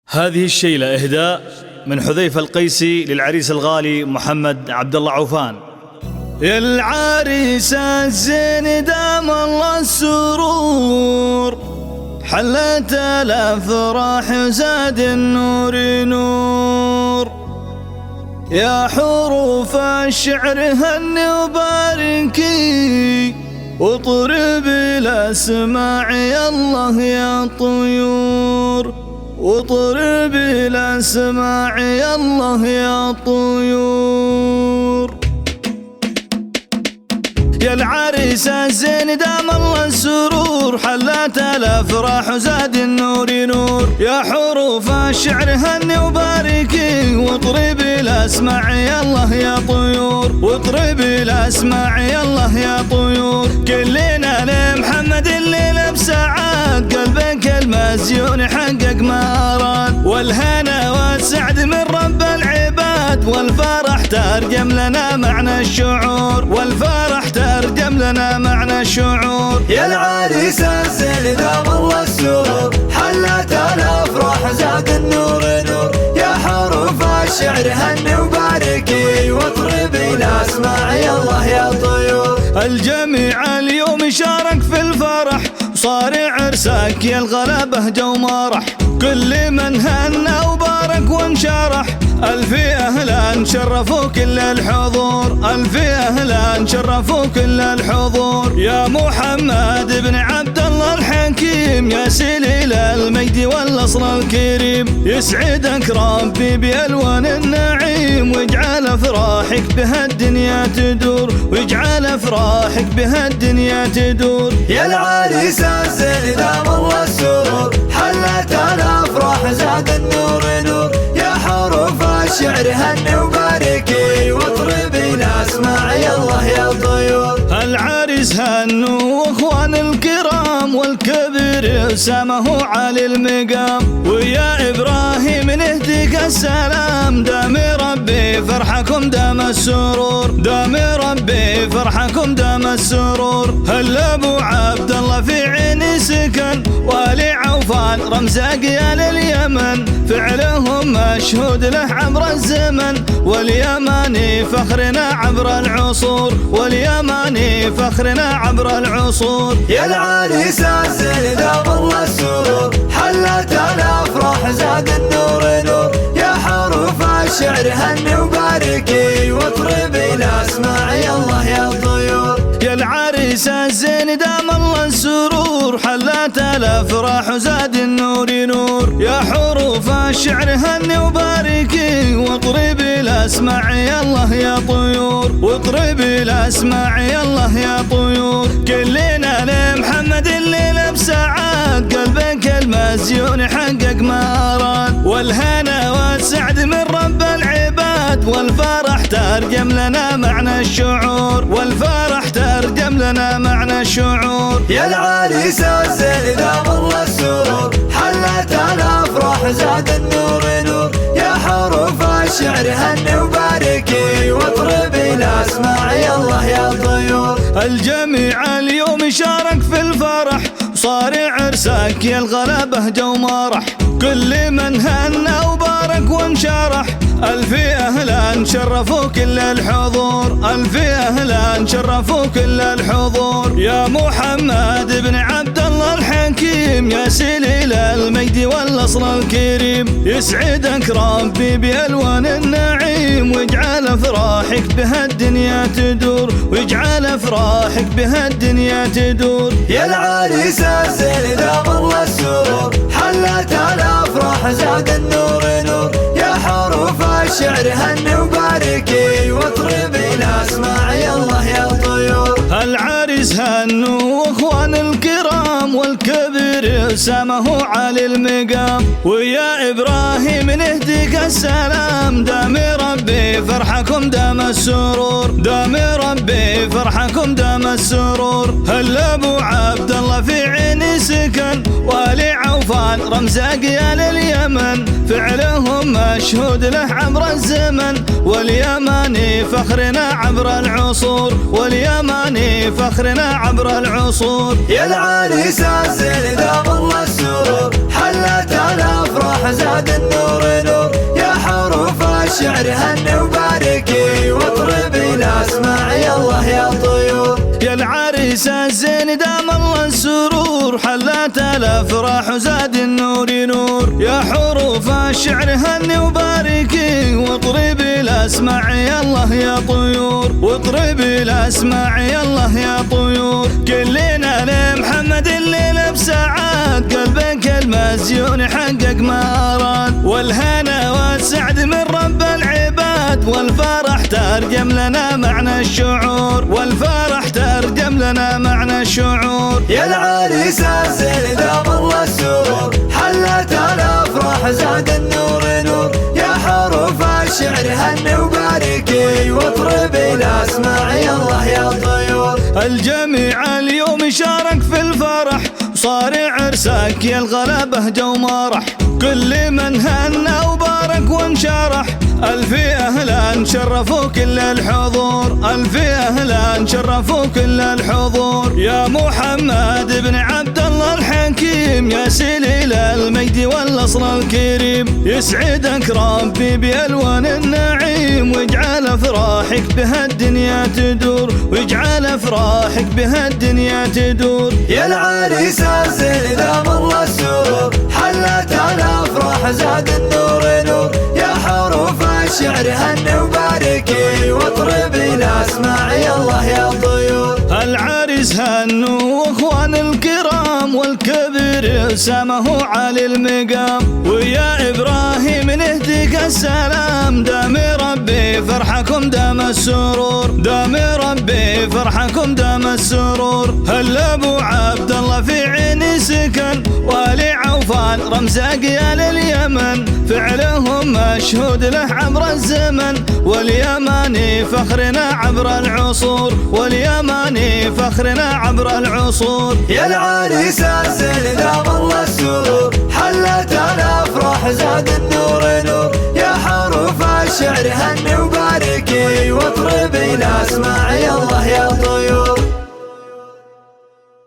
هذه الشيلة إهداء من حذيفة القيسي للعريس الغالي محمد عبد الله عوفان. يا العريس الزين دام الله السرور، حلت الأفراح زاد النور نور. يا حروف الشعر هني وباركي، واطرب الأسماع يا الله يا طيور، واطرب الأسماع يا الله يا طيور. يا العريس الزين دام الله السرور، حلت الأفراح وزاد النور نور. يا حروف الشعر هني وباركي، واطرب الأسماع يا الله يا طيور، واطرب الأسماع يا الله يا طيور. كلنا لمحمد الليلة بسعاد، قلبك المزيون حقق ما أراد، والهنا والسعد من رب العباد، والفرح ترجم لنا معنى الشعور، والفرح ترجم لنا معنى الشعور. يا العريس الزين دام الله السرور، حلت الأفراح زاد النور نور. يا حروف الشعر هني وباركي، واطرب الأسماع يا الله يا طيور. الجميع اليوم شارك في الفرح، صار عرسك يا الغلبة جو مرح. كل من هنى وبارك وانشرح، ألف أهلا شرفوا كل الحضور، ألف أهلا شرفوا كل الحضور. يا محمد بن عبد الله الحكيم، يا سليل المجد والأصل الكريم، يسعدك ربي بألوان النعيم، واجعل أفراحك بهالدنيا تدور، واجعل أفراحك بهالدنيا تدور. يا العريس الزين دام الله السرور، حلت الأفراح زاد النور نور. يا حروف الشعر هني وباركي، واطرب الأسماع يا الله يا طيور. العريس هنوا واخوان الكرام، والكبير سامه علي المقام. ويا ابراهيم نهديك السلام، دام ربي فرحكم دام السرور، دام ربي فرحكم دام السرور. هل ابو عبد الله في عيني سكن، والي عوفان رمز اقيال اليمن، فعلهم مشهود له عبر الزمن، واليماني فخرنا عبر العصور، واليماني فخرنا عبر العصور. يا العريس الزين دام الله السرور، حلت الأفراح زاد النور نور. يا حروف الشعر هني وباركي، واطرب الأسماع يا الله يا طيور. يا العريس الزين دام الله السرور، حلت الأفراح وزاد النور نور. يا حروف الشعر هني وباركي، واطرب الأسماع يا الله يا طيور، واطرب الأسماع يا الله يا طيور. كلنا لمحمد الليلة بسعاد، قلبك المزيون حقق ما أراد، والهنا والسعد من رب العباد، والفرح ترجم لنا معنى الشعور، والفرح ترجم لنا معنى الشعور. يا العريس الزين دام الله السرور، حلت الأفراح زاد النور نور. يا حروف الشعر هني وباركي، واطرب الأسماع يا الله يا طيور. الجميع اليوم شارك في الفرح، صار عرسك يا الغلبة جو مرح. كل من هنى وبارك وانشرح، ألف أهلا شرفوا كل الحضور، ألف أهلا شرفوا كل الحضور. يا محمد بن عبد الله الحكيم، يا سليل المجد والأصل الكريم، يسعدك ربي بألوان النعيم، واجعل أفراحك بهالدنيا تدور، واجعل أفراحك بهالدنيا تدور. يا العريس الزين دام الله السرور، حلت الأفراح زاد النور نور. يا حروف الشعر هني وباركي، واطرب الأسماع يا الله يا طيور. العريس هنوا واخوان الكرام، والكبير سامه علي المقام. ويا ابراهيم نهديك السلام، دام ربي فرحكم دام السرور، دام ربي فرحكم دام السرور. هل ابو عبد الله في عيني سكن، والي عوفان رمز اقيال اليمن، فعلهم مشهود له عبر الزمن، واليماني فخرنا عبر العصور، واليماني فخرنا عبر العصور. يا العريس الزين دام الله السرور، حلت الأفراح زاد الشعر هني وباركي واطربي الاسماع يلا يا طيور. يا العريس الزين دام الله السرور حلت الافراح وزاد النور نور. يا حروف الشعر هني وباركي واطربي الاسماع يلا يا طيور. واطربي الاسماع يلا يا طيور. كلنا لمحمد الليله بسعاد قلبك المزيون يحقق ما اراد. والهنا والسعد من رب العباد والفرح ترجم لنا معنى الشعور. والفرح ترجم لنا معنى الشعور. يا العريس الزين دام الله السرور حلت الافراح زاد النور نور. يا حروف الشعر هني وباركي واطربي الاسماع يلا يا طيور. الجميع اليوم شارك في الفرح وصار عرسك يا الغلبه جو مرح. كل من هنى وبارك وانشرح ألف أهلا شرفوا كل الحضور. ألف أهلا شرفوا كل الحضور. يا محمد بن عبد الله الحكيم يا سليل المجد والأصل الكريم. يسعدك ربي بألوان النعيم واجعل أفراحك بها الدنيا تدور. واجعل أفراحك بها الدنيا تدور. يا العريس الزين دام الله السرور حلت الافراح زاد النور نور. يا حروف الشعر هني وباركي واطربي الاسماع يلا يا طيور. العريس هنو واخوان الكرام والكبير سامه علي المقام. ويا ابراهيم نهديك السلام دام ربي فرحكم دام السرور. دام ربي فرحكم دام السرور. هل ابو عبد الله في عيني سكن والي عوفان رمز اقيال اليمن. فعلهم مشهود له عبر الزمن واليماني فخرنا عبر العصور. واليماني فخرنا عبر العصور. يا العريس الزين دام الله السرور حلت الافراح زاد النور نور. يا حروف الشعر هني وباركي واطربي الاسماع يلا يا طيور.